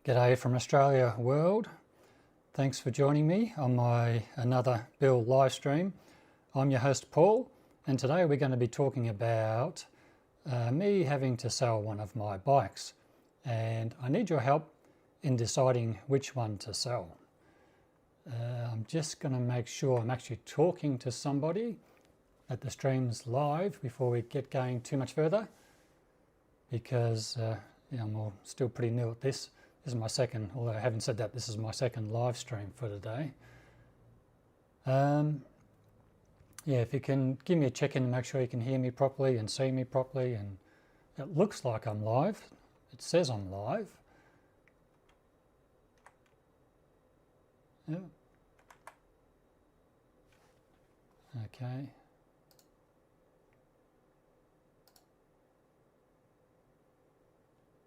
G'day from Australia world. Thanks for joining me on my another BIL live stream. I'm your host Paul, and today we're going to be talking about me having to sell one of my bikes, and I need your help in deciding which one to sell. I'm just going to make sure I'm actually talking to somebody, that the stream's live before we get going too much further, because I'm still pretty new at this. This is my second, although I haven't said that, this is my second live stream for today. If you can give me a check-in and make sure you can hear me properly and see me properly, and it looks like I'm live. It says I'm live. Yeah. Okay.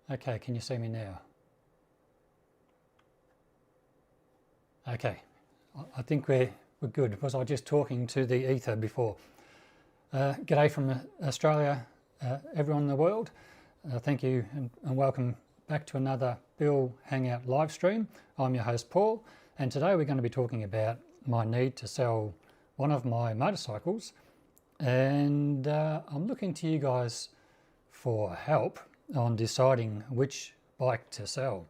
Okay, can you see me now? Okay, I think we're good, because I was just talking to the ether before. G'day from Australia, everyone in the world. Thank you and welcome back to another BIL Hangout live stream. I'm your host Paul, and today we're going to be talking about my need to sell one of my motorcycles, and I'm looking to you guys for help on deciding which bike to sell.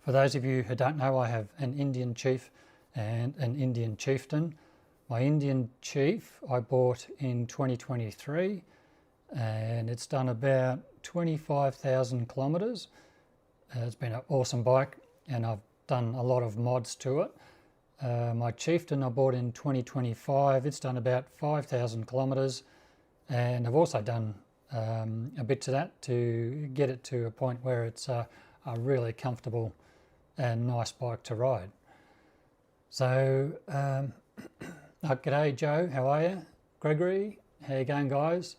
For those of you who don't know, I have an Indian chief and an Indian chieftain. My Indian chief I bought in 2023, and it's done about 25,000 kilometres. It's been an awesome bike, and I've done a lot of mods to it. My chieftain I bought in 2025, it's done about 5,000 kilometres, and I've also done a bit to that to get it to a point where it's a really comfortable and nice bike to ride. So, g'day Joe, how are you? Gregory, how you going guys?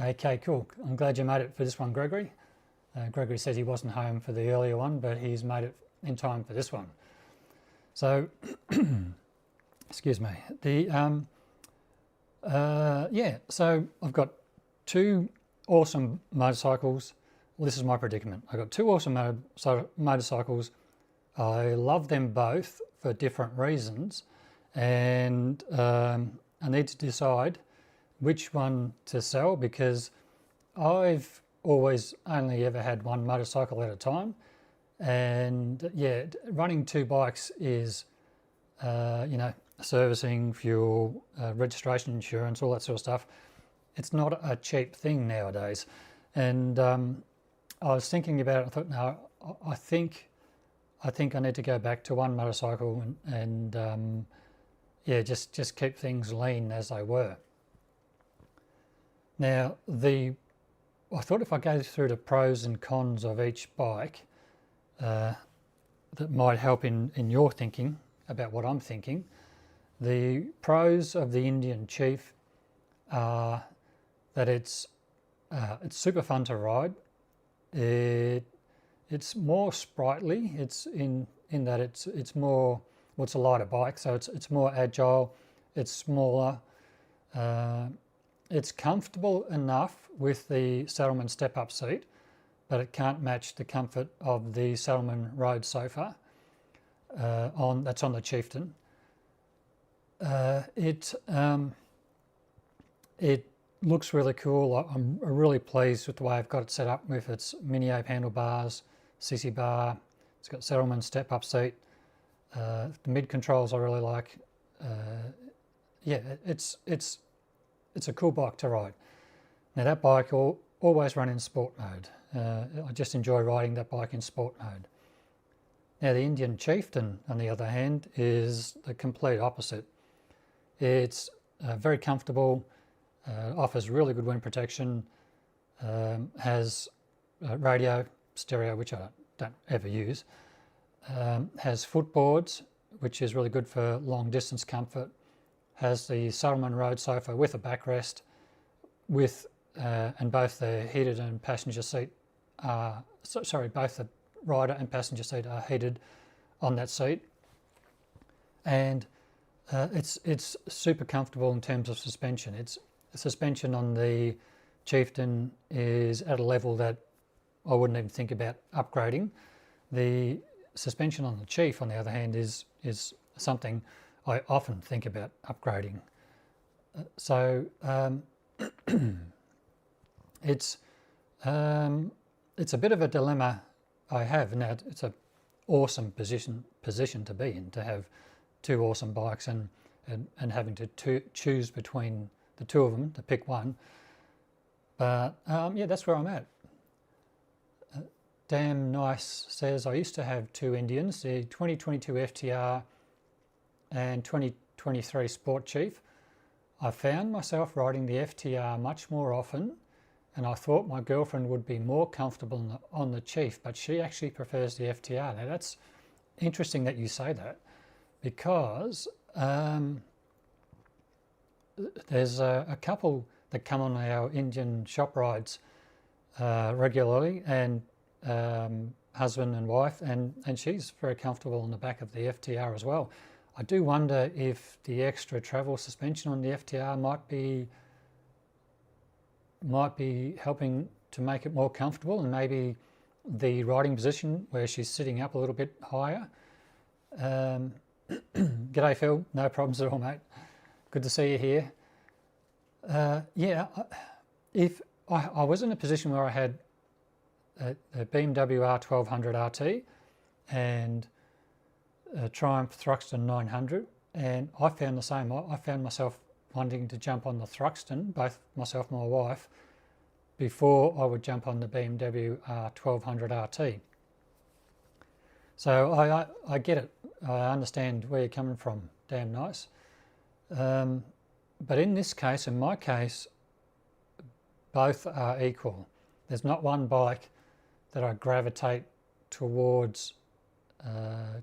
Okay, cool. I'm glad you made it for this one, Gregory. Gregory said he wasn't home for the earlier one, but he's made it in time for this one. So, excuse me. So I've got two awesome motorcycles. Well, this is my predicament. I've got two awesome motorcycles. I love them both for different reasons, and I need to decide which one to sell, because I've always only ever had one motorcycle at a time, and running two bikes is servicing, fuel, registration, insurance, all that sort of stuff. It's not a cheap thing nowadays. And I was thinking about it. I thought, no, I think I need to go back to one motorcycle and just keep things lean as they were. Now, I thought if I go through the pros and cons of each bike, that might help in your thinking about what I'm thinking. The pros of the Indian Chief are that it's super fun to ride. It's more sprightly. It's in that it's more, well, it's a lighter bike, so it's more agile. It's smaller. It's comfortable enough with the Saddleman step-up seat, but it can't match the comfort of the Saddleman road sofa that's on the Chieftain. It looks really cool. I'm really pleased with the way I've got it set up with its mini ape handlebars, CC bar. It's got Saddleman step-up seat. The mid controls I really like. It's a cool bike to ride. Now that bike will always run in sport mode. I just enjoy riding that bike in sport mode. Now the Indian Chieftain, on the other hand, is the complete opposite. It's very comfortable, offers really good wind protection, has radio, stereo, which I don't ever use, has footboards, which is really good for long distance comfort, has the Saddleman road sofa with a backrest, and both the heated and passenger seat both the rider and passenger seat are heated on that seat, and it's super comfortable in terms of suspension. Suspension on the Chieftain is at a level that I wouldn't even think about upgrading. The suspension on the Chief, on the other hand, is something I often think about upgrading. So it's a bit of a dilemma I have. Now, it's an awesome position to be in, to have two awesome bikes and having to choose between the two of them, to pick one. But yeah, that's where I'm at. Damn Nice says, I used to have two Indians, the 2022 FTR and 2023 Sport Chief. I found myself riding the FTR much more often, and I thought my girlfriend would be more comfortable on the Chief, but she actually prefers the FTR. Now that's interesting that you say that, because there's a couple that come on our Indian shop rides regularly, and husband and wife, and she's very comfortable on the back of the FTR as well. I do wonder if the extra travel suspension on the FTR might be helping to make it more comfortable, and maybe the riding position where she's sitting up a little bit higher. G'day Phil, no problems at all, mate. Good to see you here. Yeah, if I was in a position where I had a BMW R1200 RT and a Triumph Thruxton 900, and I found the same. I found myself wanting to jump on the Thruxton, both myself and my wife, before I would jump on the BMW R1200 RT. So I get it. I understand where you're coming from. Damn Nice. But in this case, in my case, both are equal. There's not one bike that I gravitate towards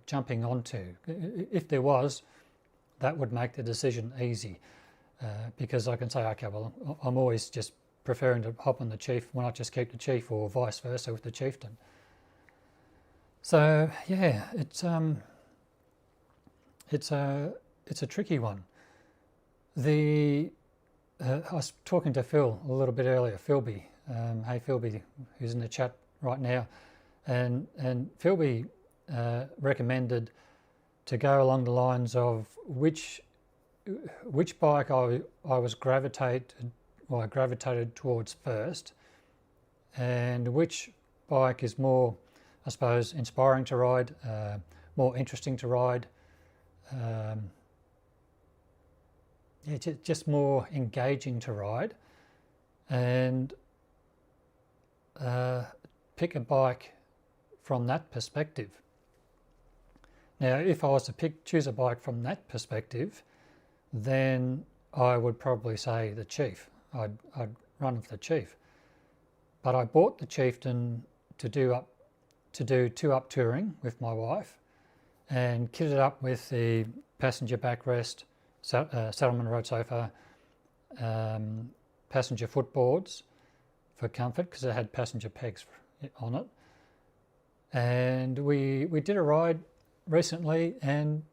jumping onto. If there was, that would make the decision easy, because I can say, okay, well, I'm always just preferring to hop on the Chief. Why not just keep the Chief, or vice versa with the Chieftain? So yeah, it's a tricky one. I was talking to Phil a little bit earlier, Philby. Hey Philby, who's in the chat right now, and Philby recommended to go along the lines of which bike I gravitated towards first, and which bike is more, I suppose, inspiring to ride, more interesting to ride, yeah, just more engaging to ride, and pick a bike from that perspective. Now, if I was to choose a bike from that perspective, then I would probably say the Chief. I'd run with the Chief. But I bought the Chieftain to do two-up touring with my wife, and kitted up with the passenger backrest, Saddleman road sofa, passenger footboards for comfort, because it had passenger pegs on it. And we did a ride recently, and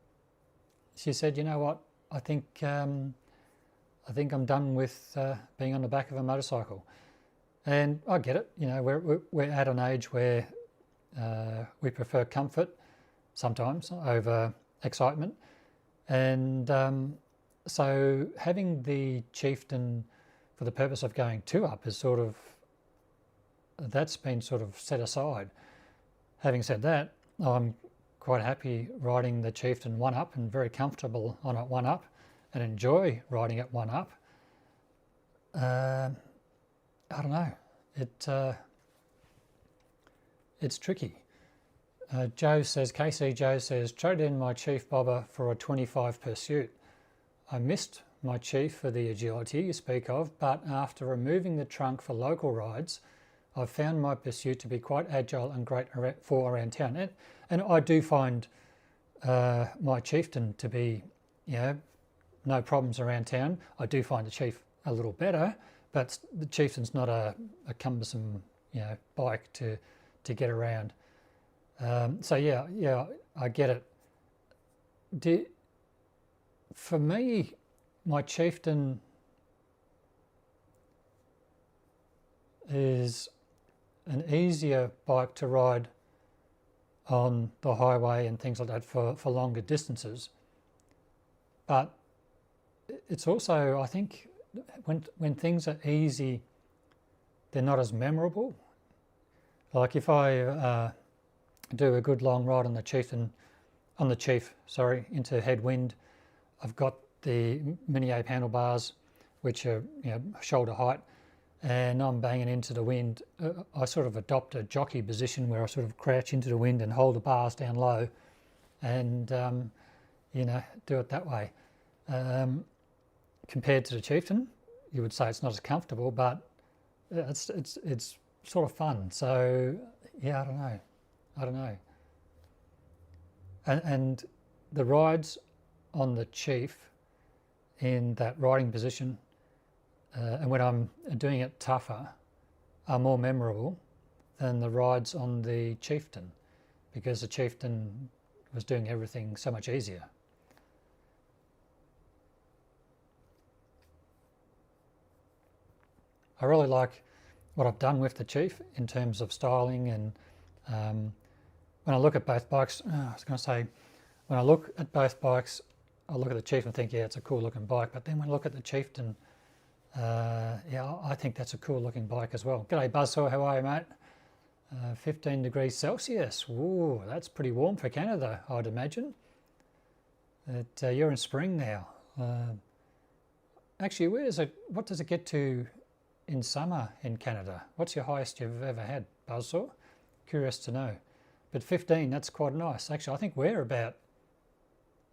she said, you know what, I think I'm done with being on the back of a motorcycle. And I get it, you know, we're at an age where we prefer comfort sometimes over excitement, and so having the Chieftain for the purpose of going two-up is that's been sort of set aside. Having said that, I'm quite happy riding the Chieftain one-up, and very comfortable on it one-up, and enjoy riding it one-up. I don't know, it's tricky. KC Joe says, traded in my Chief Bobber for a 25 Pursuit. I missed my Chief for the agility you speak of, but after removing the trunk for local rides, I've found my Pursuit to be quite agile and great for around town. And I do find my Chieftain to be, you know, no problems around town. I do find the Chief a little better, but the Chieftain's not a cumbersome, you know, bike to get around. So yeah, I get it. For me, my Chieftain is an easier bike to ride on the highway and things like that for longer distances. But it's also, I think, when things are easy, they're not as memorable. Like if I do a good long ride on the Chief, into headwind, I've got the Mini Ape handlebars, which are shoulder height, and I'm banging into the wind. I sort of adopt a jockey position where I sort of crouch into the wind and hold the bars down low, and do it that way. Compared to the Chieftain, you would say it's not as comfortable, but it's sort of fun. So yeah, I don't know. And the rides on the Chief in that riding position, and when I'm doing it tougher, are more memorable than the rides on the Chieftain, because the Chieftain was doing everything so much easier. I really like what I've done with the Chief in terms of styling, and when I look at both bikes, when I look at both bikes, I look at the Chief and think, yeah, it's a cool looking bike. But then when I look at the Chieftain, I think that's a cool looking bike as well. G'day Buzzsaw, how are you, mate? 15 degrees Celsius. Ooh, that's pretty warm for Canada, I'd imagine. You're in spring now. Actually, what does it get to in summer in Canada? What's your highest you've ever had, Buzzsaw? Curious to know. But 15, that's quite nice. Actually, I think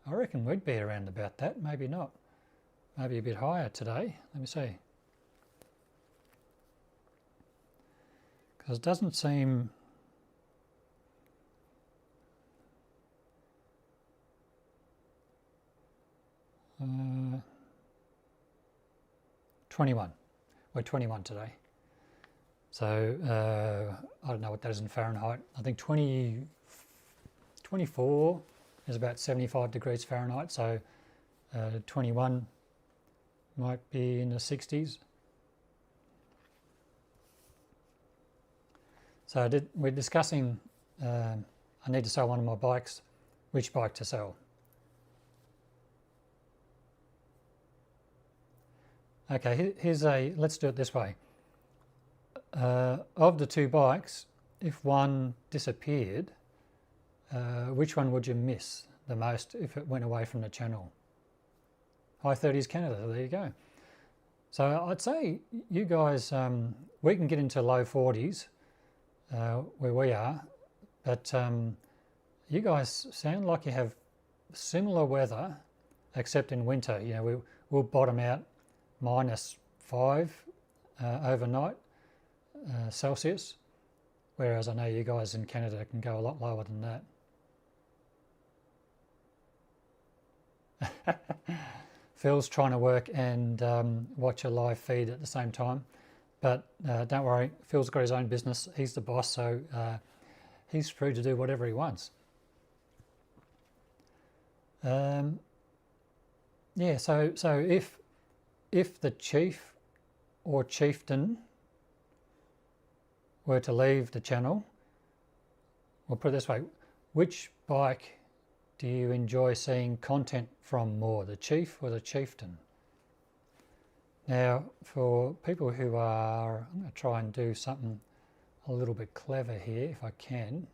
I reckon we'd be around about that, maybe not. Maybe a bit higher today. Let me see. Because it doesn't seem... Uh, 21. We're 21 today. So I don't know what that is in Fahrenheit. I think 24 is about 75 degrees Fahrenheit. So 21 might be in the 60s. So we're discussing, I need to sell one of my bikes, which bike to sell. Okay, let's do it this way. Of the two bikes, if one disappeared, which one would you miss the most if it went away from the channel? High 30s Canada, there you go. So I'd say you guys, we can get into low 40s where we are, but you guys sound like you have similar weather, except in winter. We'll bottom out -5 overnight Celsius, whereas I know you guys in Canada can go a lot lower than that. Phil's trying to work and watch a live feed at the same time, but don't worry, Phil's got his own business, he's the boss, so he's free to do whatever he wants. Yeah, so if the Chief or Chieftain were to leave the channel, we'll put it this way, which bike do you enjoy seeing content from more, the Chief or the Chieftain? Now, for people who are, I'm going to try and do something a little bit clever here if I can.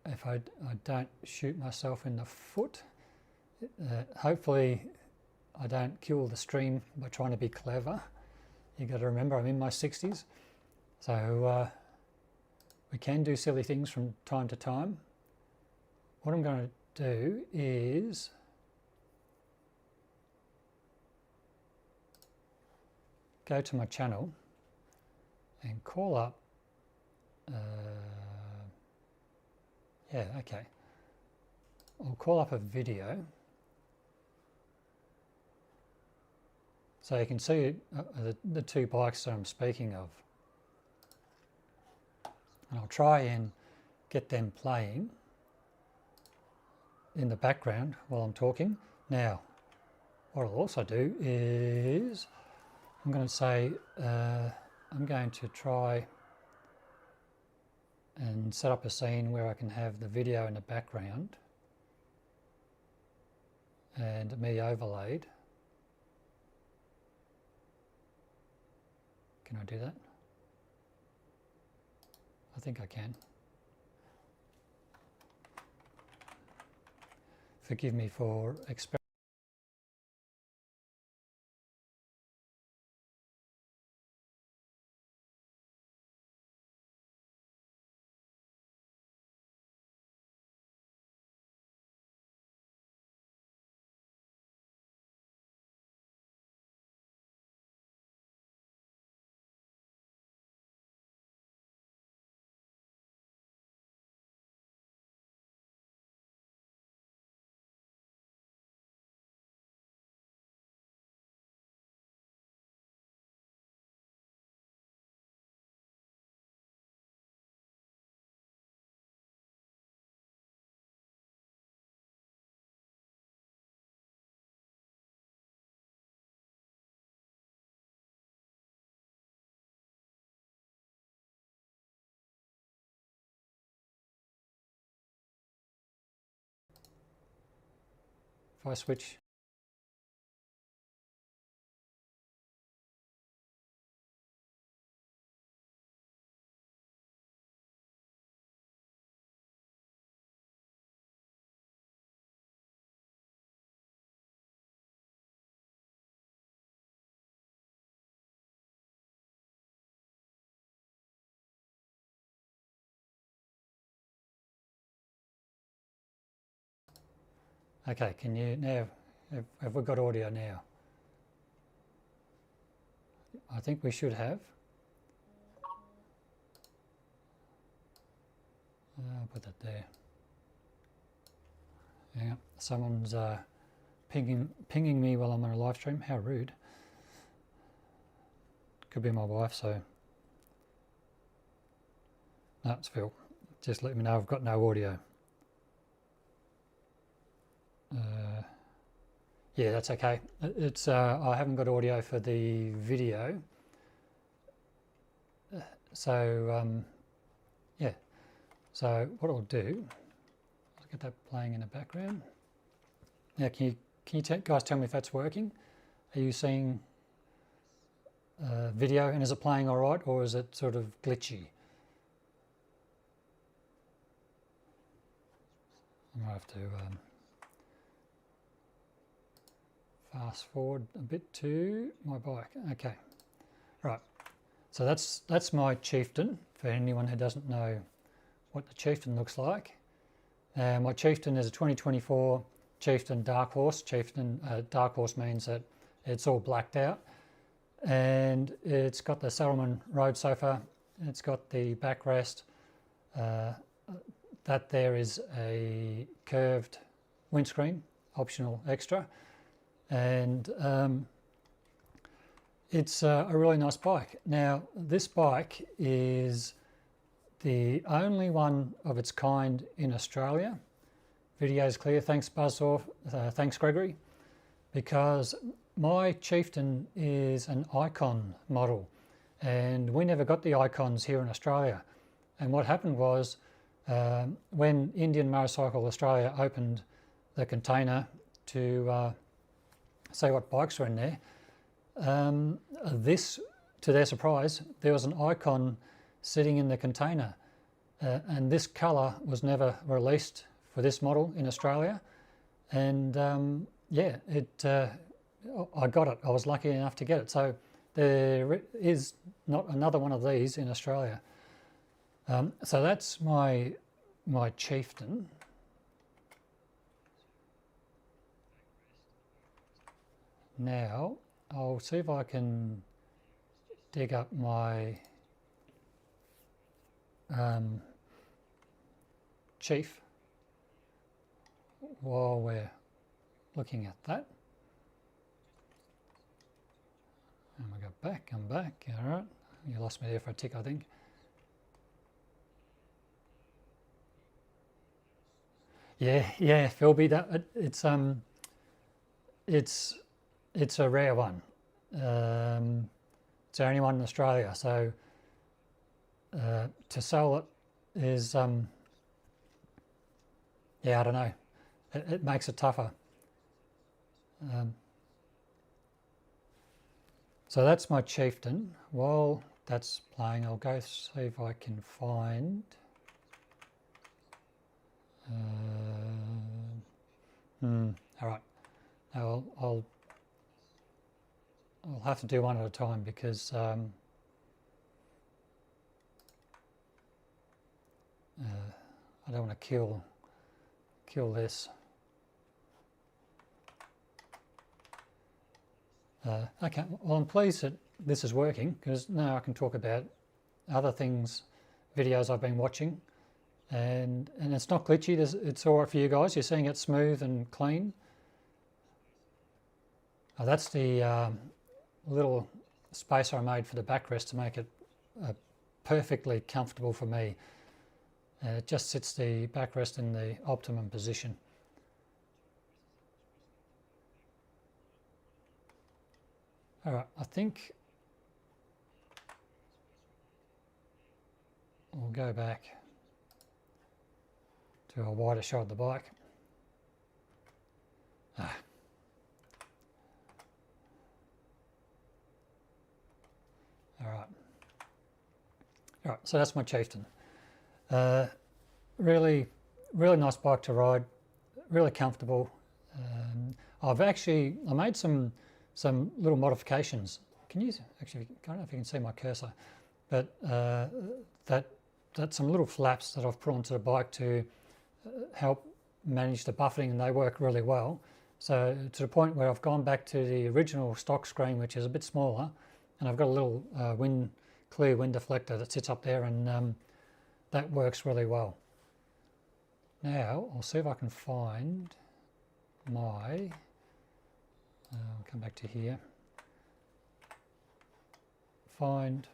If I don't shoot myself in the foot, hopefully I don't kill the stream by trying to be clever. You got to remember I'm in my 60s, so we can do silly things from time to time. What I'm going to do is go to my channel and call up, I'll call up a video so you can see the two bikes that I'm speaking of. And I'll try and get them playing in the background while I'm talking. Now, what I'll also do is I'm going to say I'm going to try and set up a scene where I can have the video in the background and me overlaid. Can I do that? I think I can. Forgive me for experimenting. If I switch, okay, can you now, have we got audio now? I think we should have. I'll put that there. Yeah, someone's pinging me while I'm on a live stream. How rude. Could be my wife, so. No, it's Phil. Just let me know I've got no audio. Yeah, that's okay. It's I haven't got audio for the video. So, yeah. So what I'll do, I'll get that playing in the background. Now, can you guys tell me if that's working? Are you seeing video, and is it playing all right, or is it sort of glitchy? I might have to fast forward a bit to my bike. Okay, right. So that's my chieftain. For anyone who doesn't know what the chieftain looks like, my chieftain is a 2024 chieftain dark horse. Chieftain dark horse means that it's all blacked out, and it's got the Saddleman Road sofa. It's got the backrest. That there is a curved windscreen, optional extra, and it's a really nice bike. Now, this bike is the only one of its kind in Australia. Video's clear. Thanks, Buzzsaw. Thanks, Gregory. Because my Chieftain is an Icon model, and we never got the Icons here in Australia. And what happened was, when Indian Motorcycle Australia opened the container to see what bikes were in there, to their surprise, there was an Icon sitting in the container, and this colour was never released for this model in Australia. And yeah, I got it. I was lucky enough to get it. So there is not another one of these in Australia. So that's my Chieftain. Now I'll see if I can dig up my Chief while we're looking at that. And we go back, I'm back. All right, you lost me there for a tick, I think. Yeah, Philby, that it's a rare one. It's the only one in Australia. So to sell it is, yeah, I don't know. It makes it tougher. So that's my chieftain. While that's playing, I'll go see if I can find. All right. Now I'll have to do one at a time because I don't want to kill this. Okay, well I'm pleased that this is working because now I can talk about other things, videos I've been watching, and it's not glitchy. It's all right for you guys. You're seeing it smooth and clean. That's the little spacer I made for the backrest to make it perfectly comfortable for me. It just sits the backrest in the optimum position. All right, I think we'll go back to a wider shot of the bike. All right, so that's my chieftain. Really nice bike to ride, really comfortable. I made some little modifications. Can you actually? I don't know if you can see my cursor, but that's some little flaps that I've put onto the bike to help manage the buffeting, and they work really well. So to the point where I've gone back to the original stock screen, which is a bit smaller, and I've got a little clear wind deflector that sits up there, and that works really well. Now I'll see if I can find my. I'll come back to here. Find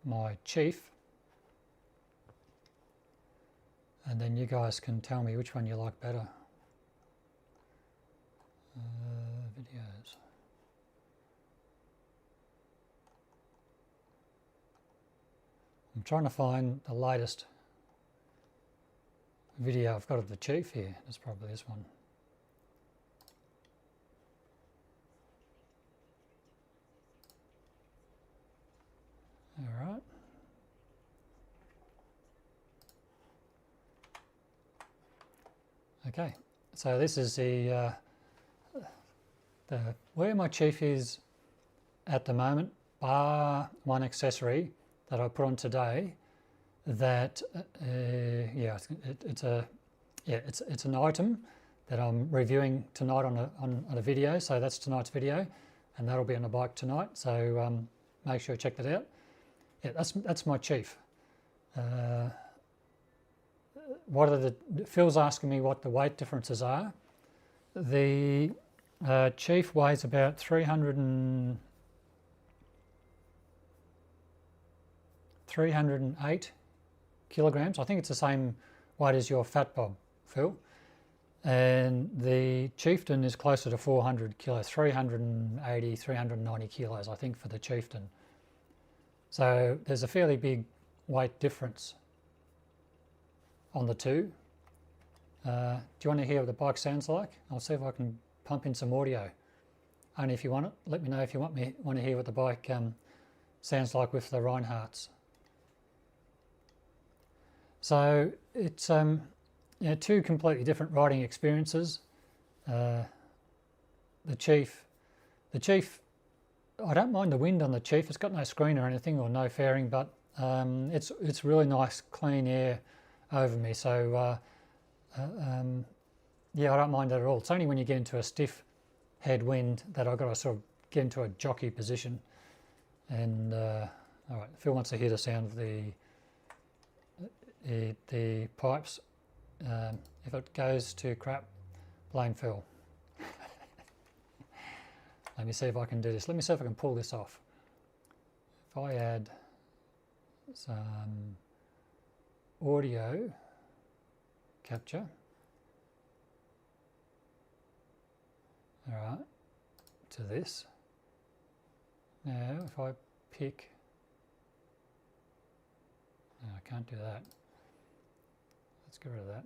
my chief, and then you guys can tell me which one you like better. Videos. I'm trying to find the latest video I've got of the chief here. It's probably this one. All right. Okay, so this is the where my chief is at the moment, bar one accessory that I put on today. That it's an item that I'm reviewing tonight on a video. So that's tonight's video, and that'll be on the bike tonight. So make sure you check that out. Yeah, that's my chief. Phil's asking me what the weight differences are. The chief weighs about 308 kilograms. I think it's the same weight as your Fat Bob, Phil. And the chieftain is closer to 400 kilos, 380, 390 kilos, I think, for the chieftain. So there's a fairly big weight difference on the two. Do you want to hear what the bike sounds like? I'll see if I can pump in some audio. Only if you want it. Let me know if you want to hear what the bike sounds like with the Reinhardts. So it's two completely different riding experiences. The Chief, I don't mind the wind on the Chief. It's got no screen or anything, or no fairing, but it's really nice, clean air over me. So yeah, I don't mind that at all. It's only when you get into a stiff headwind that I've got to sort of get into a jockey position. And all right, Phil wants to hear the sound of the pipes. If it goes to crap, blame Phil. Let me see if I can do this. Let me see if I can pull this off. If I add some audio capture, all right, to this. Now if I pick, no, I can't do that. Let's get rid of that.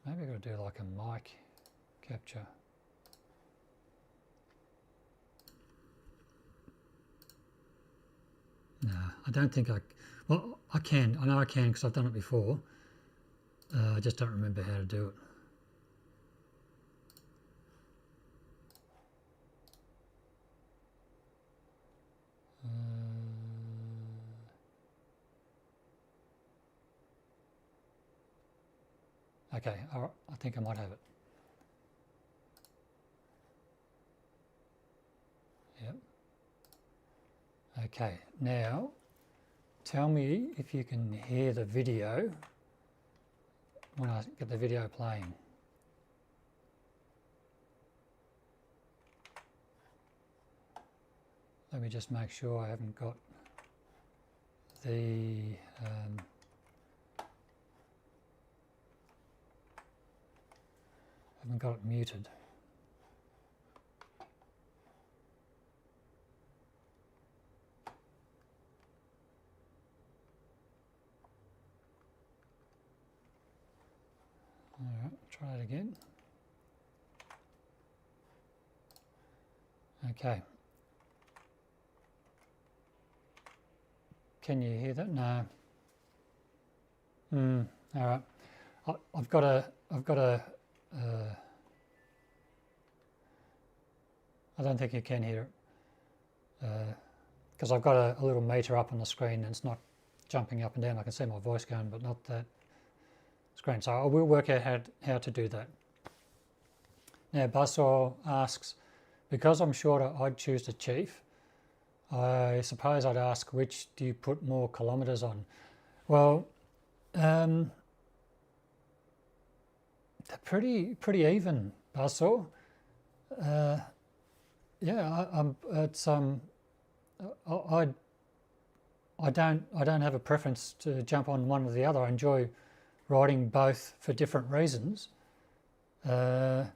Maybe I've got to do like a mic capture. No, I don't think well, I can. I know I can because I've done it before. I just don't remember how to do it. Okay, all right, I think I might have it. Yep. Okay, now tell me if you can hear the video when I get the video playing. Let me just make sure I haven't got the haven't got it muted. All right, try it again. Okay. Can you hear that? No. All right. I've got a I don't think you can hear it because I've got a little meter up on the screen and it's not jumping up and down. I can see my voice going, but not that screen. So I will work out how to do that. Now Buzzsaw asks, because I'm shorter, I'd choose the Chief. I suppose I'd ask, which do you put more kilometres on? Well, they're pretty even, Buzzsaw. Yeah, I don't have a preference to jump on one or the other. I enjoy riding both for different reasons. The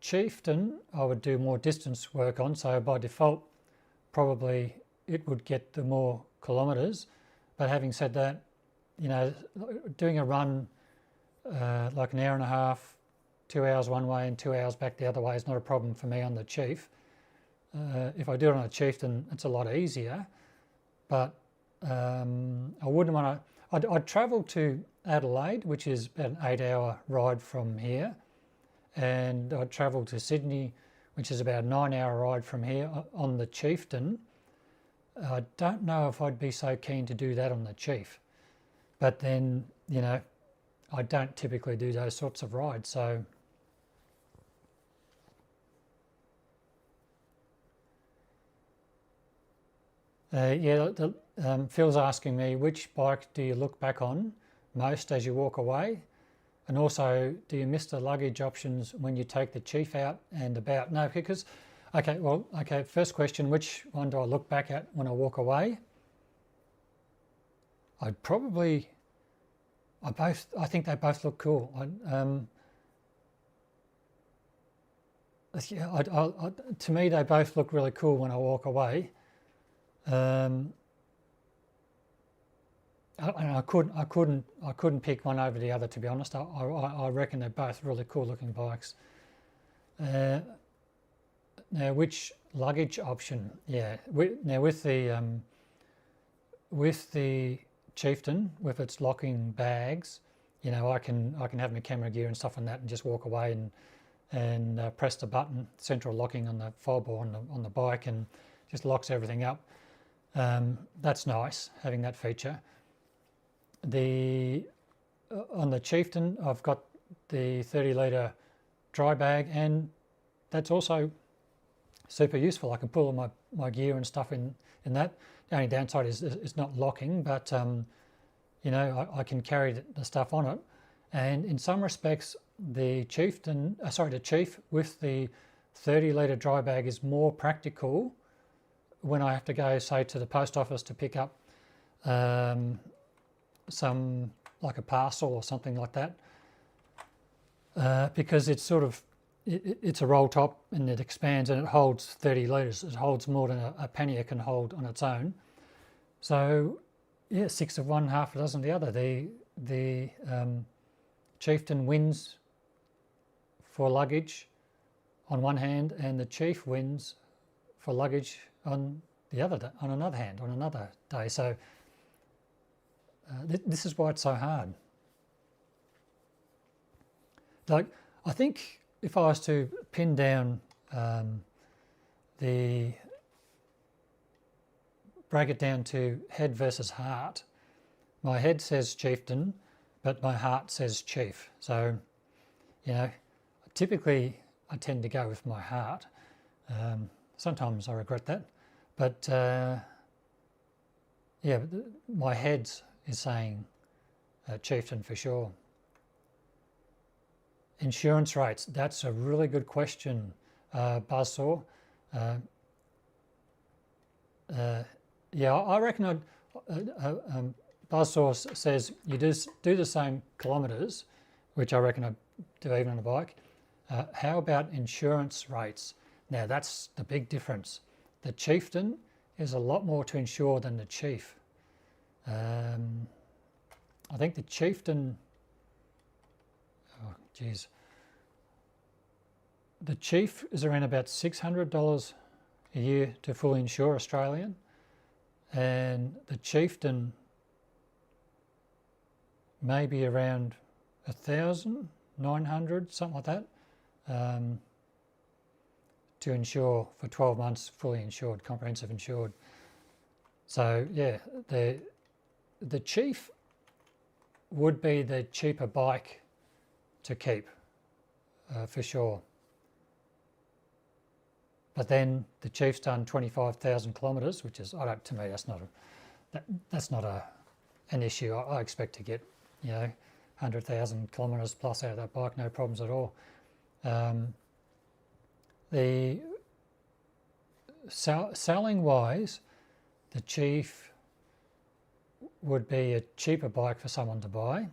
Chieftain I would do more distance work on, so by default probably it would get the more kilometres. But having said that, you know, doing a run like an hour and a half, 2 hours one way and 2 hours back the other way is not a problem for me on the Chief. If I do it on a Chieftain, it's a lot easier. But I wouldn't want to. I'd travel to Adelaide, which is about an 8-hour ride from here, and I'd travel to Sydney, which is about a 9-hour ride from here on the Chieftain. I don't know if I'd be so keen to do that on the Chief, but then, you know, I don't typically do those sorts of rides, so Phil's asking me, which bike do you look back on most as you walk away? And also, do you miss the luggage options when you take the Chief out and about? No, because, okay, first question, which one do I look back at when I walk away? I think they both look cool. To me, they both look really cool when I walk away. I couldn't pick one over the other, to be honest. I reckon they're both really cool looking bikes. Now, which luggage option? Yeah. Now with the Chieftain, with its locking bags, you know, I can have my camera gear and stuff on that and just walk away and press the button, central locking on the fob or on the bike, and just locks everything up. That's nice, having that feature. On the Chieftain, I've got the 30-litre dry bag, and that's also super useful. I can pull all my gear and stuff in that. The only downside is it's not locking, but you know, I can carry the stuff on it. And in some respects, the Chief with the 30-litre dry bag is more practical when I have to go, say, to the post office to pick up some, like a parcel or something like that. because it's sort of, it's a roll top and it expands and it holds 30 litres. It holds more than a pannier can hold on its own. So yeah, 6 of one, half a dozen of the other. The Chieftain wins for luggage on one hand, and the Chief wins for luggage on the other day, on another hand, on another day. So this is why it's so hard. Like, I think if I was to pin down break it down to head versus heart, my head says Chieftain, but my heart says Chief. So, you know, typically I tend to go with my heart. Sometimes I regret that, but yeah, my head is saying Chieftain for sure. Insurance rates, that's a really good question, Buzzsaw. Yeah, I reckon Buzzsaw says you do the same kilometres, which I reckon I do even on a bike. How about insurance rates? Now that's the big difference. The Chieftain is a lot more to insure than the Chief. I think the Chieftain, oh geez, the Chief is around about $600 a year to fully insure Australian, and the Chieftain maybe around 1,900, something like that, to insure for 12 months, fully insured, comprehensive insured. So yeah, the Chief would be the cheaper bike to keep, for sure. But then the Chief's done 25,000 kilometres, which is, to me, that's not an issue. I expect to get, 100,000 kilometres plus out of that bike, no problems at all. The selling wise, the Chief would be a cheaper bike for someone to buy.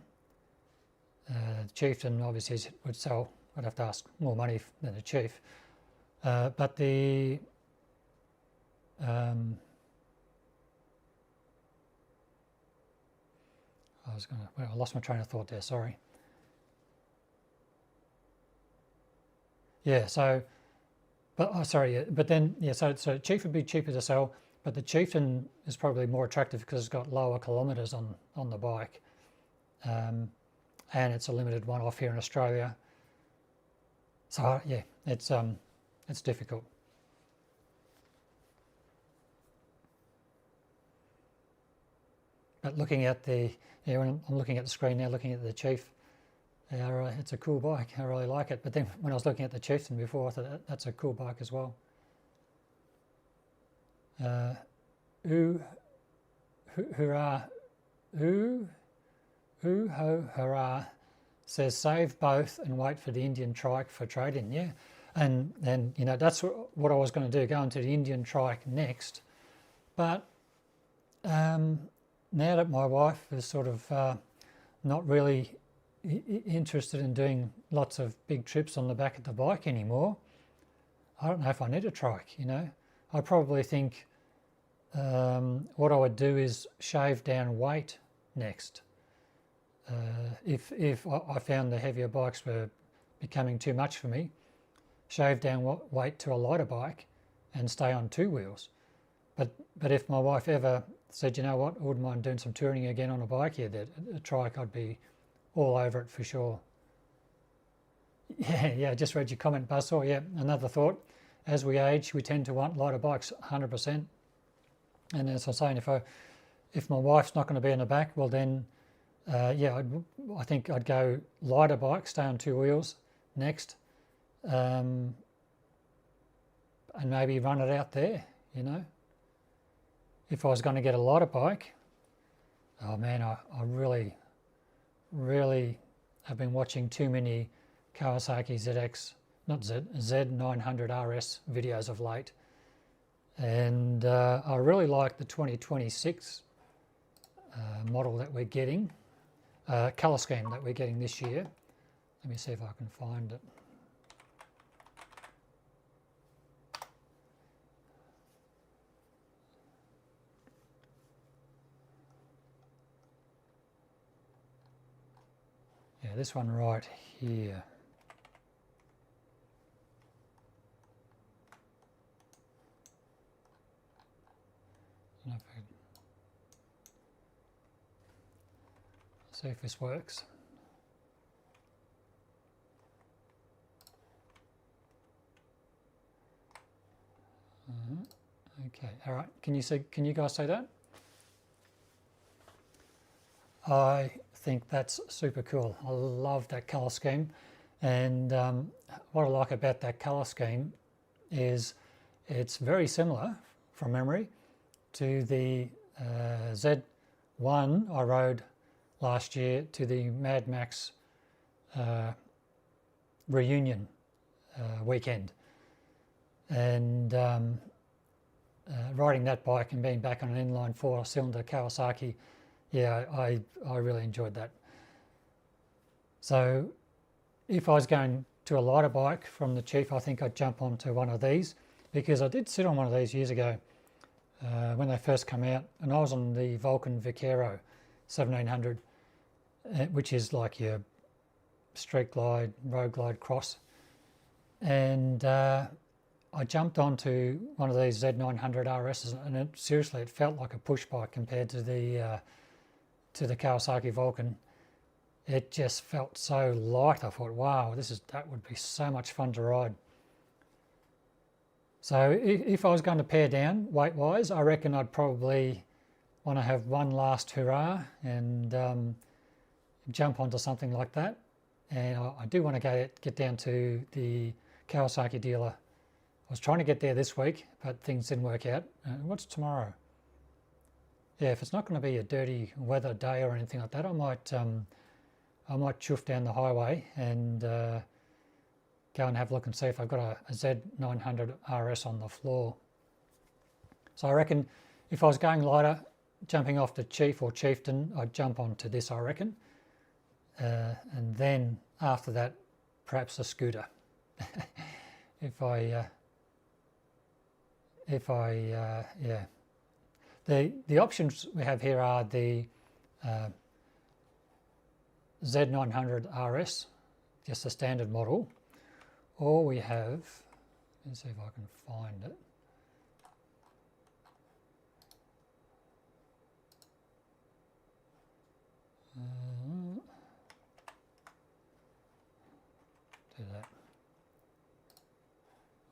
The Chieftain obviously would sell, I'd have to ask more money than the Chief. But the I lost my train of thought there, sorry. Yeah, so, but then so Chief would be cheaper to sell, but the Chieftain is probably more attractive because it's got lower kilometres on the bike, and it's a limited one-off here in Australia. So yeah, it's difficult. But looking at when I'm looking at the screen now, looking at the Chief, it's a cool bike. I really like it. But then when I was looking at the Chieftain before, I thought that's a cool bike as well. Hurrah says save both and wait for the Indian trike for trade-in. Yeah, and that's what I was going to do, go into the Indian trike next. But now that my wife is sort of not really interested in doing lots of big trips on the back of the bike anymore, I don't know if I need a trike. I probably think what I would do is shave down weight next. If I found the heavier bikes were becoming too much for me, shave down weight to a lighter bike and stay on two wheels. But if my wife ever said, you know what, I wouldn't mind doing some touring again on a bike, a trike, I'd be all over it for sure. Yeah, just read your comment, Buzzsaw. Yeah, another thought, as we age, we tend to want lighter bikes, 100%. And as I was saying, if my wife's not going to be in the back, well then, I think I'd go lighter bike, stay on two wheels next, and maybe run it out there, If I was going to get a lighter bike, oh man, I really, really have been watching too many Kawasaki Z900 RS videos of late. And I really like the 2026 model that we're getting, colour scheme that we're getting this year. Let me see if I can find it. Yeah, this one right here. See if this works. Okay, all right. Can you guys see that? I think that's super cool. I love that color scheme, and what I like about that color scheme is it's very similar from memory to the Z1 I rode last year to the Mad Max reunion weekend, and riding that bike and being back on an inline 4-cylinder Kawasaki, yeah, I really enjoyed that. So if I was going to a lighter bike from the Chief, I think I'd jump onto one of these, because I did sit on one of these years ago when they first came out, and I was on the Vulcan Vaquero 1700, which is like your street glide, road glide cross, and I jumped onto one of these Z900 RSs, and seriously, it felt like a push bike compared to the Kawasaki Vulcan. It just felt so light. I thought, wow, that would be so much fun to ride. So if I was going to pare down weight-wise, I reckon I'd probably want to have one last hurrah and jump onto something like that. And I do want to get down to the Kawasaki dealer. I was trying to get there this week, but things didn't work out. What's tomorrow? Yeah, if it's not going to be a dirty weather day or anything like that, I might chuff down the highway and go and have a look and see if I've got a Z900 RS on the floor. So I reckon if I was going lighter, jumping off the Chief or Chieftain, I'd jump onto this, I reckon. And then after that, perhaps a scooter. Yeah. The options we have here are the Z900 RS, just a standard model, or we have, let's see if I can find it. Do that.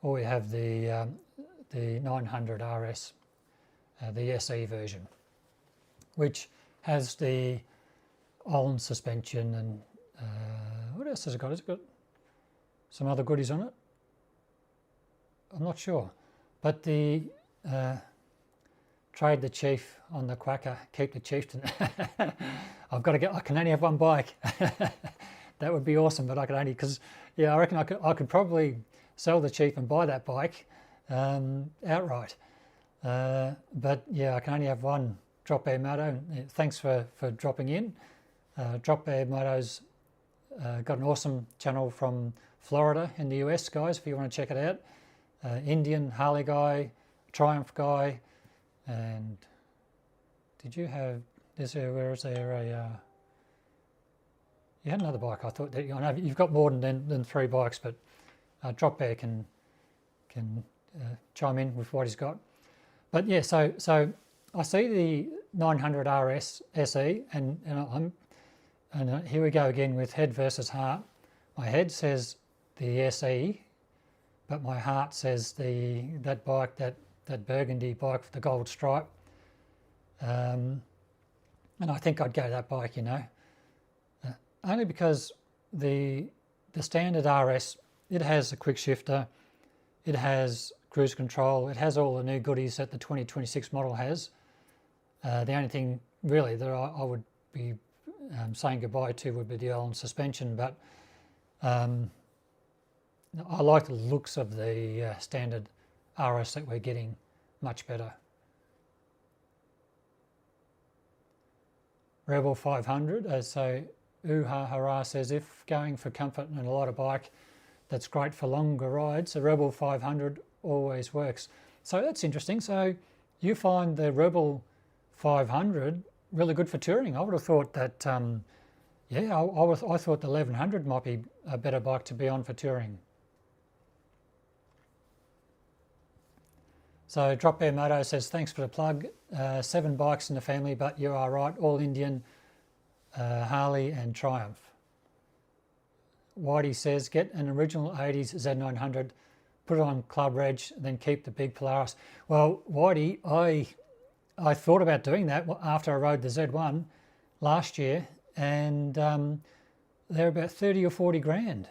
Or we have the 900 RS, the SE version, which has the Olin suspension and what else has it got? Has it got some other goodies on it? I'm not sure, but the trade the Chief on the Quacker, keep the Chieftain. I can only have one bike. That would be awesome, but I could only, because yeah, I reckon I could probably sell the Chief and buy that bike outright. But yeah, I can only have one Drop Bear Moto. Thanks for dropping in. Drop Bear Moto's got an awesome channel from Florida in the US, guys, if you want to check it out. Indian Harley guy, Triumph guy, and did you have, where is there a, you had another bike, I thought that, I know you've got more than 3 bikes, but Drop Bear can chime in with what he's got. But yeah, so I see the 900 RS SE, and here we go again with head versus heart. My head says the SE, but my heart says that bike, that burgundy bike with the gold stripe. And I think I'd go that bike, only because the standard RS, it has a quick shifter, it has cruise control, it has all the new goodies that the 2026 model has. The only thing really that I would be saying goodbye to would be the Olin suspension, but I like the looks of the standard RS that we're getting much better. Rebel 500, so Ooha Hurrah says, if going for comfort and a lighter bike that's great for longer rides, the Rebel 500 always works. So that's interesting. So you find the Rebel 500 really good for touring. I would have thought that, yeah, I thought the 1100 might be a better bike to be on for touring. So Drop Bear Moto says, thanks for the plug. 7 bikes in the family, but you are right, all Indian, Harley and Triumph. Whitey says, get an original 80s Z900, put it on Club Reg, then keep the big Polaris. Well, Whitey, I thought about doing that after I rode the Z1 last year, and they're about 30 or 40 grand.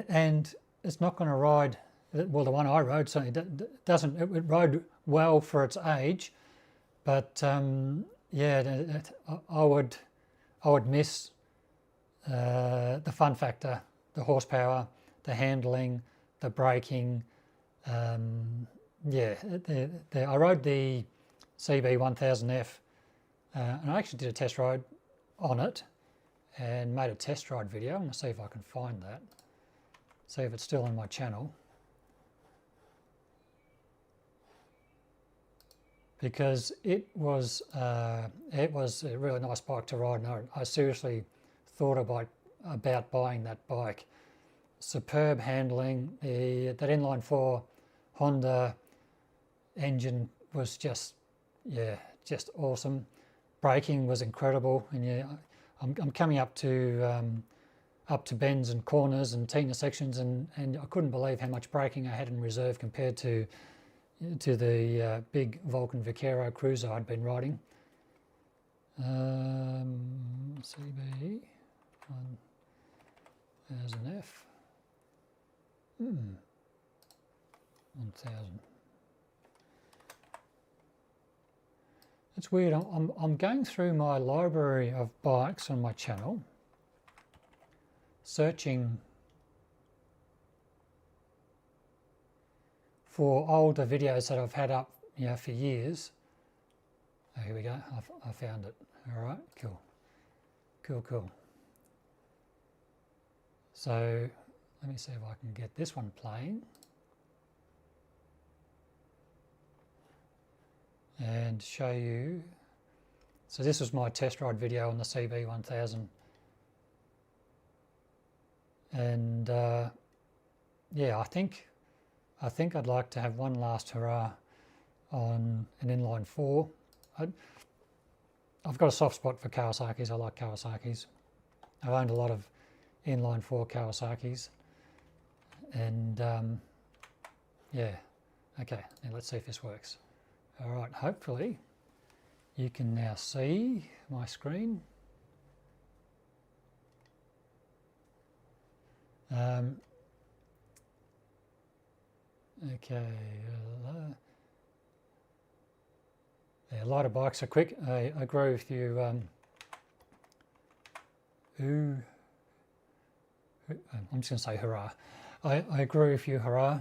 And it's not going to ride. Well, the one I rode certainly doesn't. It rode well for its age, but yeah, I would miss the fun factor, the horsepower, the handling, the braking. Yeah, I rode the CB 1000F, and I actually did a test ride on it, and made a test ride video. I'm going to see if I can find that. See if it's still on my channel. Because it was a really nice bike to ride, and I seriously thought about buying that bike. Superb handling. That inline 4 Honda engine was just awesome. Braking was incredible, and yeah, I'm coming up to bends and corners and T intersections, and I couldn't believe how much braking I had in reserve compared to the big Vulcan Vaquero Cruiser I'd been riding. CB 1000F. 1000. It's weird. I'm going through my library of bikes on my channel, searching for older videos that I've had up, for years. Oh, here we go. I found it. All right, cool. So let me see if I can get this one playing and show you. So this was my test ride video on the CB 1000, and yeah, I think I'd like to have one last hurrah on an inline 4. I've got a soft spot for Kawasaki's. I like Kawasaki's. I've owned a lot of inline 4 Kawasaki's, and yeah, okay, now let's see if this works. All right, hopefully you can now see my screen. Okay, yeah, a lot of bikes are quick. I agree with you. I'm just going to say hurrah. I agree with you, hurrah.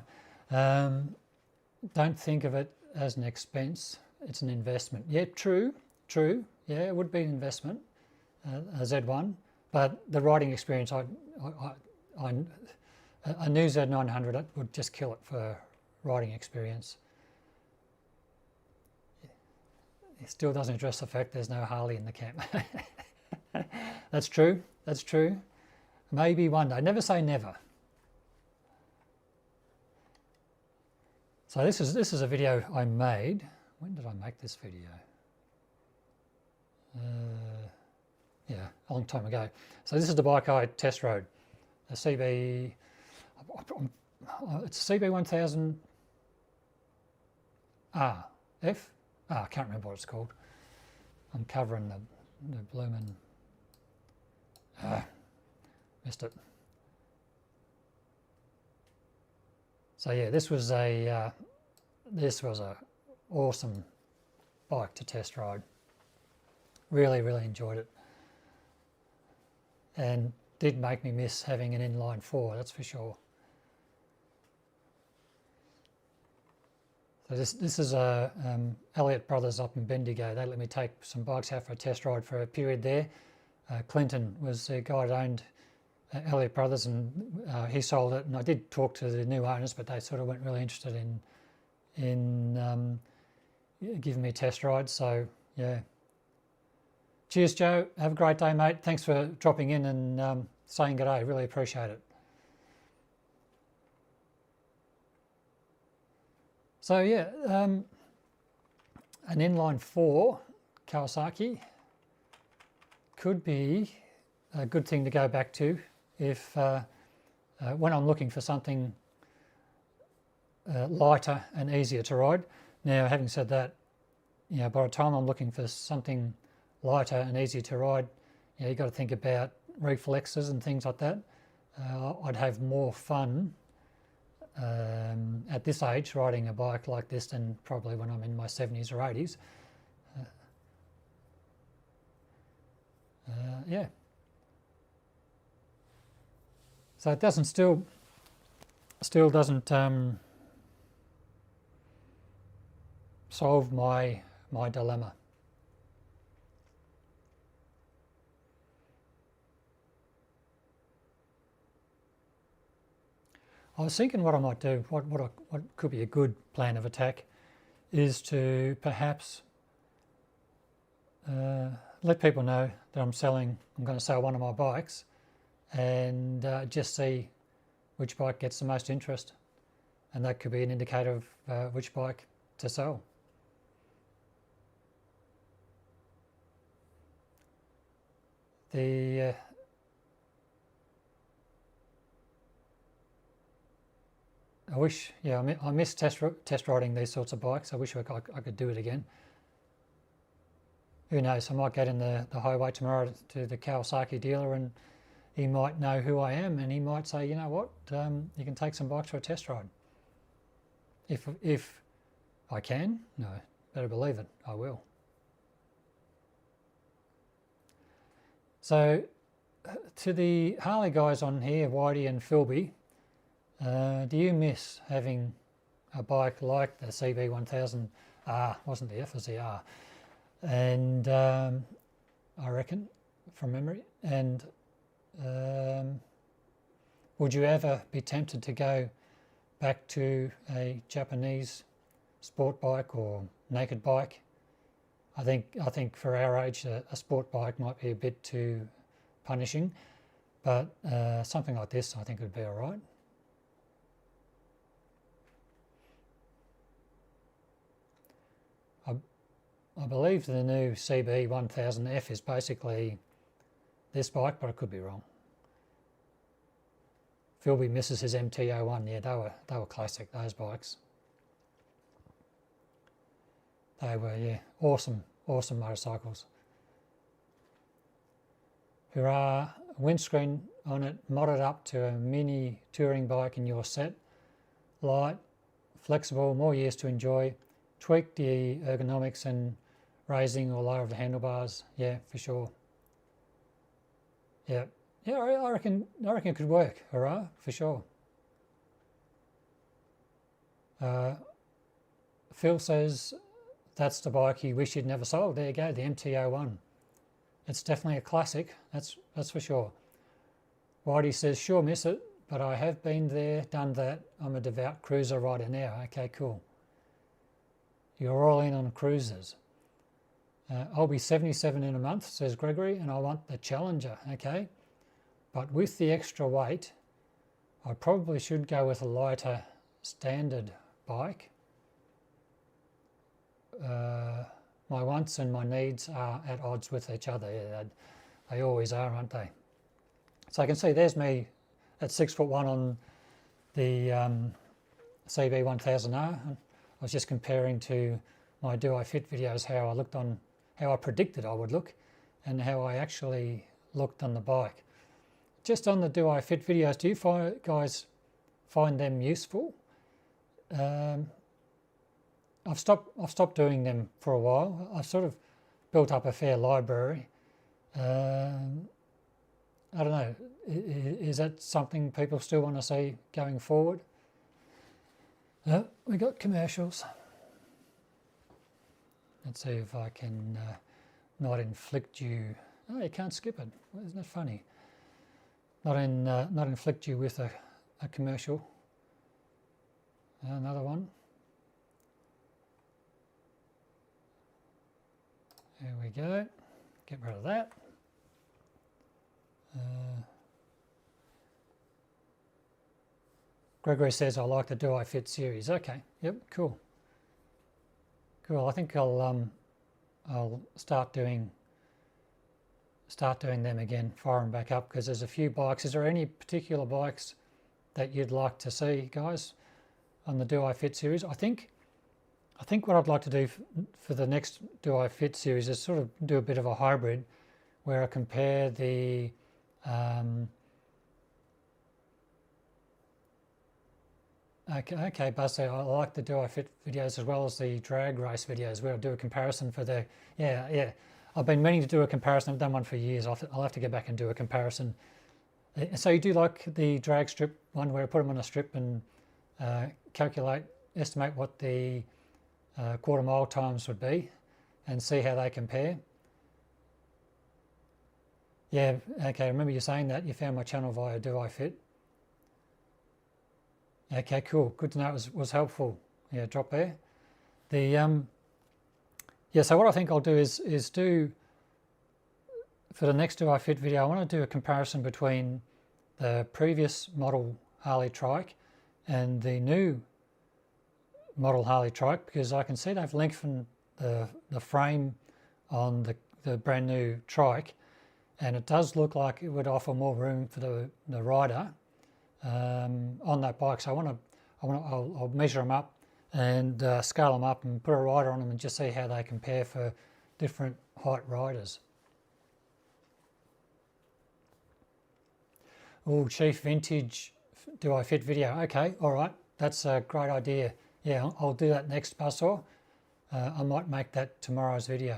Don't think of it as an expense. It's an investment. Yeah, true. Yeah, it would be an investment, a Z1. But the riding experience, a new Z900 would just kill it for riding experience. It still doesn't address the fact there's no Harley in the camp. That's true. Maybe one day. Never say never. So this is a video I made. When did I make this video? Yeah, a long time ago. So this is the bike I test rode. The CB. It's CB 1000 F. I can't remember what it's called. I'm covering the bloomin'. Missed it. So yeah, this was a awesome bike to test ride. Really enjoyed it, and did make me miss having an inline 4. That's for sure. So this is Elliott Brothers up in Bendigo. They let me take some bikes out for a test ride for a period there. Clinton was the guy that owned Elliott Brothers, and he sold it. And I did talk to the new owners, but they sort of weren't really interested in giving me test rides. So yeah. Cheers, Joe. Have a great day, mate. Thanks for dropping in and saying good day. Really appreciate it. So yeah, an inline 4 Kawasaki could be a good thing to go back to if when I'm looking for something lighter and easier to ride. Now, having said that, you know, by the time I'm looking for something lighter and easier to ride, you know, you've got to think about reflexes and things like that. I'd have more fun at this age riding a bike like this than probably when I'm in my 70s or 80s. Yeah. So it doesn't still doesn't solve my dilemma. I was thinking what I might do, what could be a good plan of attack, is to perhaps let people know that I'm going to sell one of my bikes, and just see which bike gets the most interest, and that could be an indicator of which bike to sell. I wish, yeah, I miss test riding these sorts of bikes. I wish I could do it again. Who knows, I might get in the highway tomorrow to the Kawasaki dealer, and he might know who I am, and he might say, you know what, you can take some bikes for a test ride. If I can, no, better believe it, I will. So to the Harley guys on here, Whitey and Philby, do you miss having a bike like the CB1000R? Wasn't the F, was the R, and I reckon from memory. And would you ever be tempted to go back to a Japanese sport bike or naked bike? I think for our age, a sport bike might be a bit too punishing, but something like this I think would be all right. I believe the new CB1000F is basically this bike, but I could be wrong. Philby misses his MT-01. Yeah, they were classic, those bikes. They were, yeah, awesome motorcycles. Hurrah, windscreen on it, modded up to a mini touring bike in your set. Light, flexible, more years to enjoy. Tweak the ergonomics and raising or lower of the handlebars. Yeah, for sure. Yeah, I reckon it could work. Hurrah, for sure. Phil says that's the bike he wished he'd never sold. There you go, the MT-01. It's definitely a classic, that's for sure. Whitey says, sure miss it, but I have been there, done that. I'm a devout cruiser rider now. Okay, cool. You're all in on cruisers. I'll be 77 in a month, says Gregory, and I want the Challenger, okay? But with the extra weight, I probably should go with a lighter standard bike. My wants and my needs are at odds with each other. Yeah, they always are, aren't they? So I can see there's me at 6'1" on the CB1000R. I was just comparing to my Do I Fit videos, how I looked on, how I predicted I would look, and how I actually looked on the bike. Just on the Do I Fit videos, do you guys find them useful? I've stopped doing them for a while. I've sort of built up a fair library. I don't know, is that something people still want to see going forward? We got commercials. Let's see if I can not inflict you Oh, you can't skip it. Well, isn't that funny? Not inflict you with a commercial. Another one. There we go. Get rid of that. Gregory says, I like the Do I Fit series. Okay, yep, cool. Cool, I think I'll start doing them again, fire them back up, because there's a few bikes. Is there any particular bikes that you'd like to see, guys, on the Do I Fit series? I think what I'd like to do for the next Do I Fit series is sort of do a bit of a hybrid, where I compare the okay, Buzz, I like the Do I Fit videos as well as the drag race videos, where I do a comparison for the, yeah. I've been meaning to do a comparison. I've done one for years. I'll have to go back and do a comparison. So you do like the drag strip one, where I put them on a strip and estimate what the quarter mile times would be and see how they compare? Yeah, okay, I remember you saying that. You found my channel via Do I Fit. Okay, cool. Good to know it was helpful. Yeah, drop there. The yeah, so what I think I'll do is do, for the next Do I Fit video, I want to do a comparison between the previous model Harley trike and the new model Harley trike, because I can see they've lengthened the frame on the brand new trike, and it does look like it would offer more room for the rider on that bike. So I'll measure them up and scale them up and put a rider on them and just see how they compare for different height riders. Oh, Chief Vintage Do I Fit video. Okay, all right, that's a great idea. Yeah, I'll do that next, Buzzsaw. I might make that tomorrow's video.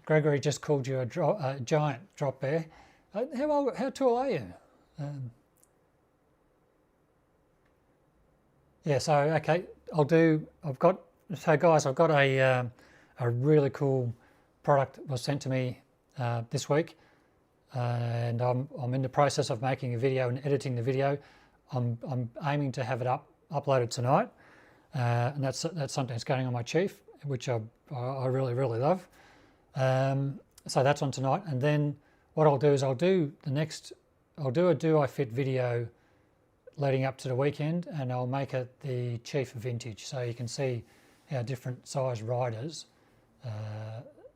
Gregory just called you a giant, Drop Bear. How tall are you? Yeah, so okay, so guys, I've got a really cool product was sent to me this week, and I'm in the process of making a video and editing the video. I'm aiming to have it uploaded tonight, and that's something that's going on my Chief, which I really love. So that's on tonight, and then what I'll do is I'll do a Do I Fit video leading up to the weekend, and I'll make it the Chief Vintage, so you can see how different size riders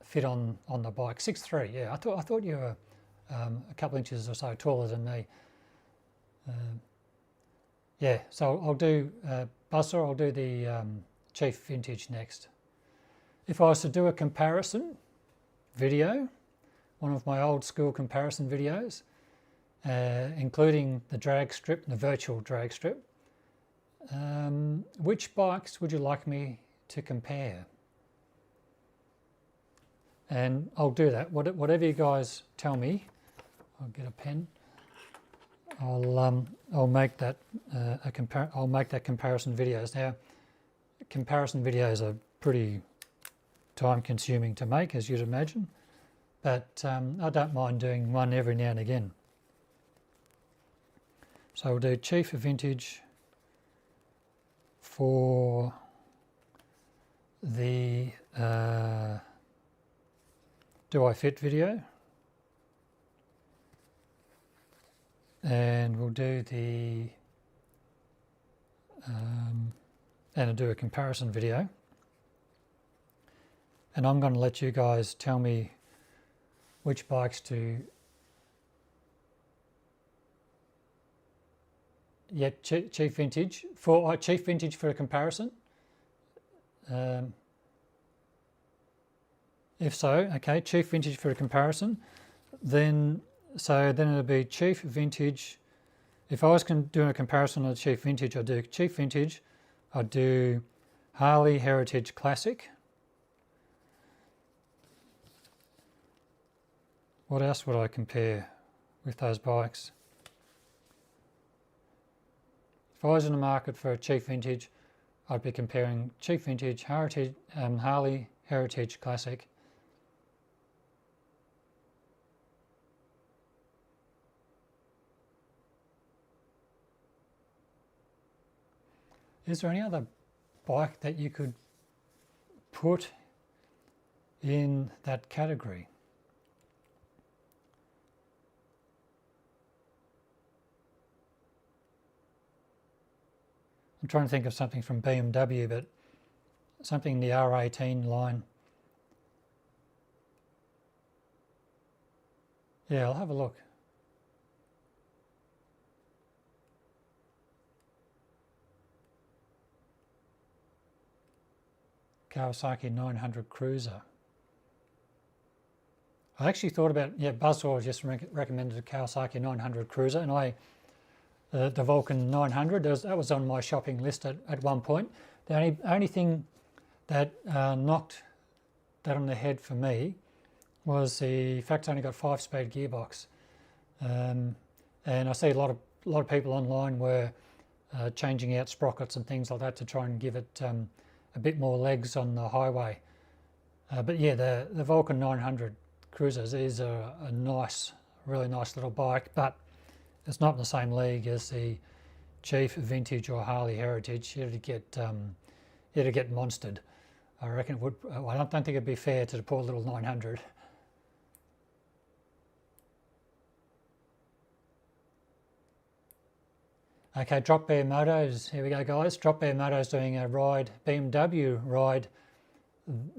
fit on the bike. 6'3", yeah. I thought you were a couple inches or so taller than me. Yeah, so I'll do Buzzsaw. I'll do the Chief Vintage next. If I was to do a comparison video, one of my old school comparison videos, including the drag strip, the virtual drag strip, which bikes would you like me to compare? And I'll do that. Whatever you guys tell me, I'll get a pen. I'll make that I'll make that comparison videos. Now, comparison videos are pretty time-consuming to make, as you'd imagine, but I don't mind doing one every now and again. So we'll do Chief Vintage for the Do I Fit video, and we'll do the and I'll do a comparison video, and I'm going to let you guys tell me which bikes to Chief Vintage for Chief Vintage for a comparison. If so, okay, Chief Vintage for a comparison, then it'll be Chief Vintage. If I was doing a comparison of Chief Vintage, I'd do Chief Vintage, I'd do Harley Heritage Classic. What else would I compare with those bikes? If I was in the market for a Chief Vintage, I'd be comparing cheap vintage, Heritage, Harley Heritage Classic. Is there any other bike that you could put in that category? I'm trying to think of something from BMW, but something in the R18 line. Yeah, I'll have a look. Kawasaki 900 Cruiser. I actually thought about, yeah, Buzzsaw just recommended a Kawasaki 900 Cruiser, and the Vulcan 900, that was on my shopping list at one point. The only thing that knocked that on the head for me was the fact it's only got 5-speed gearbox. And I see a lot of people online were changing out sprockets and things like that to try and give it a bit more legs on the highway. But yeah, the Vulcan 900 Cruisers is a nice, really nice little bike, but it's not in the same league as the Chief Vintage or Harley Heritage. It'd get monstered. I reckon it would. I don't think it'd be fair to the poor little 900. Okay, Drop Bear Motos. Here we go, guys. Drop Bear Motos doing a ride, BMW ride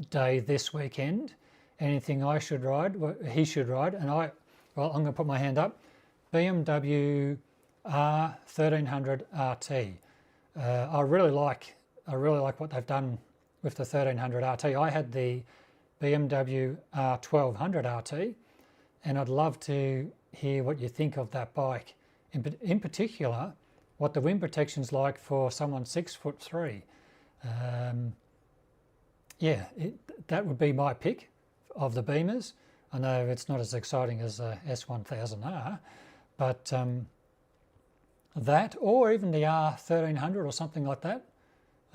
day this weekend. Anything I should ride, he should ride, and well, I'm going to put my hand up. BMW R1300 RT. I really like what they've done with the 1300 RT. I had the BMW R1200 RT, and I'd love to hear what you think of that bike. In particular, what the wind protection's like for someone 6'3". Yeah, that would be my pick of the Beamers. I know it's not as exciting as the S1000R, but that, or even the R1300 or something like that,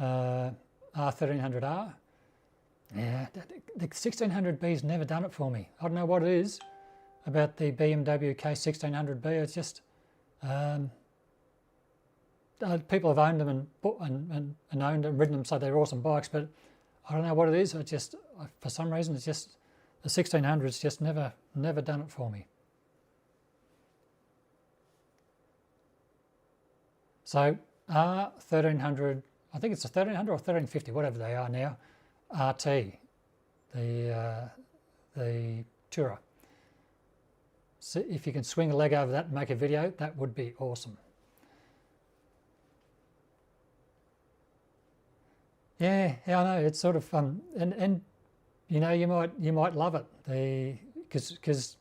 R1300R. Yeah, the 1600B's never done it for me. I don't know what it is about the BMW K1600B. It's just people have owned them and owned and ridden them, so they're awesome bikes. But I don't know what it is. I just, for some reason, it's just the 1600's just never done it for me. So R1300, I think it's a 1300 or 1350, whatever they are now, RT, the Tourer. So if you can swing a leg over that and make a video, that would be awesome. Yeah, I know, it's sort of fun, and you know, you might love it. Because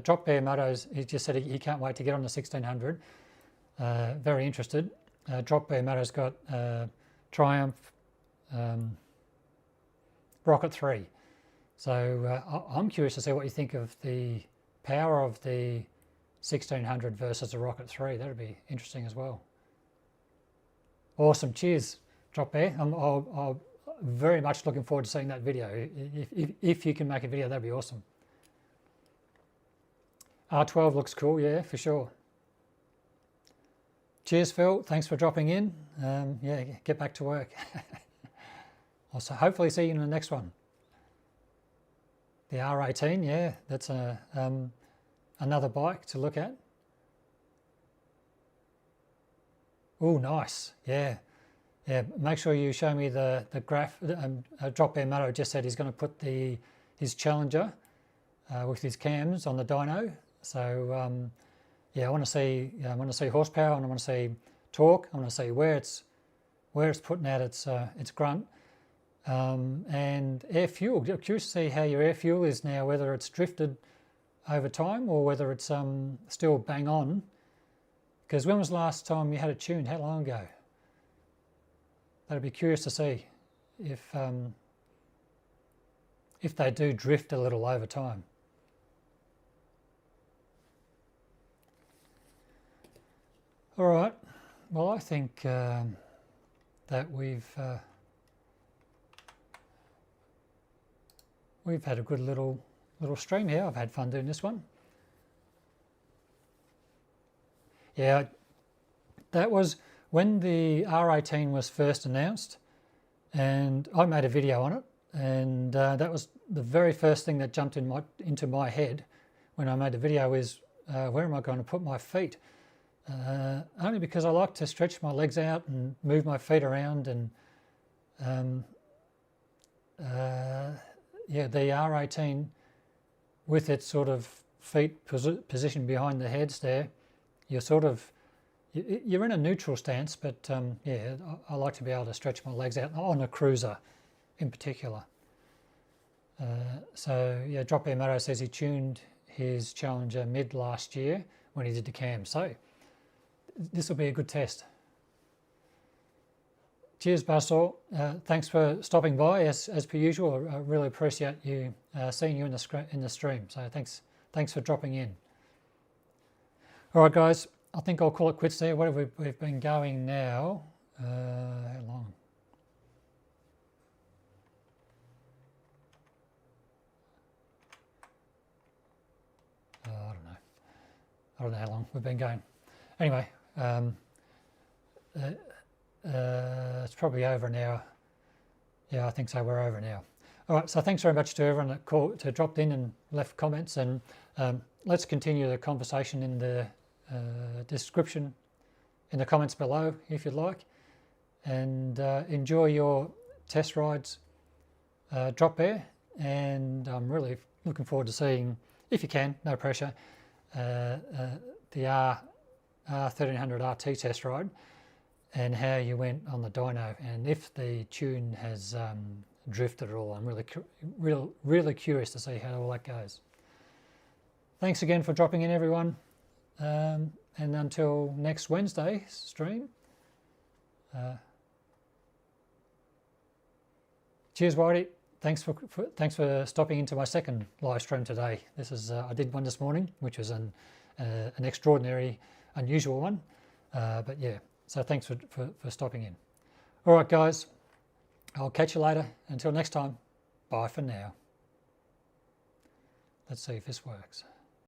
Drop Bear Motos, he just said he can't wait to get on the 1600. Very interested. Drop Bear Motos got Triumph Rocket 3. So I'm curious to see what you think of the power of the 1600 versus the Rocket 3. That would be interesting as well. Awesome, cheers, Drop Bear. I'm very much looking forward to seeing that video. If you can make a video, that'd be awesome. R12 looks cool, yeah, for sure. Cheers, Phil. Thanks for dropping in. Yeah, get back to work. I'll hopefully see you in the next one. The R18, yeah, that's another bike to look at. Oh, nice. Yeah. Yeah, make sure you show me the graph. Drop Bear Moto just said he's going to put his Challenger with his cams on the dyno. So yeah, I want to see horsepower, and I want to see torque. I want to see where it's putting out its grunt, and air fuel. I'm curious to see how your air fuel is now, whether it's drifted over time or whether it's still bang on. Because when was the last time you had it tuned? How long ago? That'd be curious to see if they do drift a little over time. All right. Well, I think that we've had a good little stream here. I've had fun doing this one. Yeah, that was when the R18 was first announced, and I made a video on it, and that was the very first thing that jumped into my head when I made the video is where am I going to put my feet? Only because I like to stretch my legs out and move my feet around, and yeah, the R18 with its sort of feet positioned behind the heads there, you're in a neutral stance, but yeah, I like to be able to stretch my legs out on a cruiser in particular. So yeah, Drop Bear Matto says he tuned his Challenger mid last year when he did the cam, so this will be a good test. Cheers, Basor. Thanks for stopping by as per usual. I really appreciate you seeing you in the stream. So thanks for dropping in. All right, guys. I think I'll call it quits there. What have we've been going now? How long? I don't know how long we've been going. Anyway, it's probably over an hour. Yeah, I think so. We're over an hour. All right. So thanks very much to everyone that dropped in and left comments, and let's continue the conversation in the description, in the comments below, if you'd like, and enjoy your test rides, Drop Bear, and I'm really looking forward to seeing, if you can, no pressure, the R1300 RT test ride and how you went on the dyno, and if the tune has drifted at all. I'm really curious to see how all that goes. Thanks again for dropping in, everyone, and until next Wednesday stream, cheers, Whitey. Thanks for stopping into my second live stream today. This is I did one this morning, which was an extraordinary, unusual one, but yeah. So thanks for stopping in. All right, guys. I'll catch you later. Until next time, bye for now. Let's see if this works.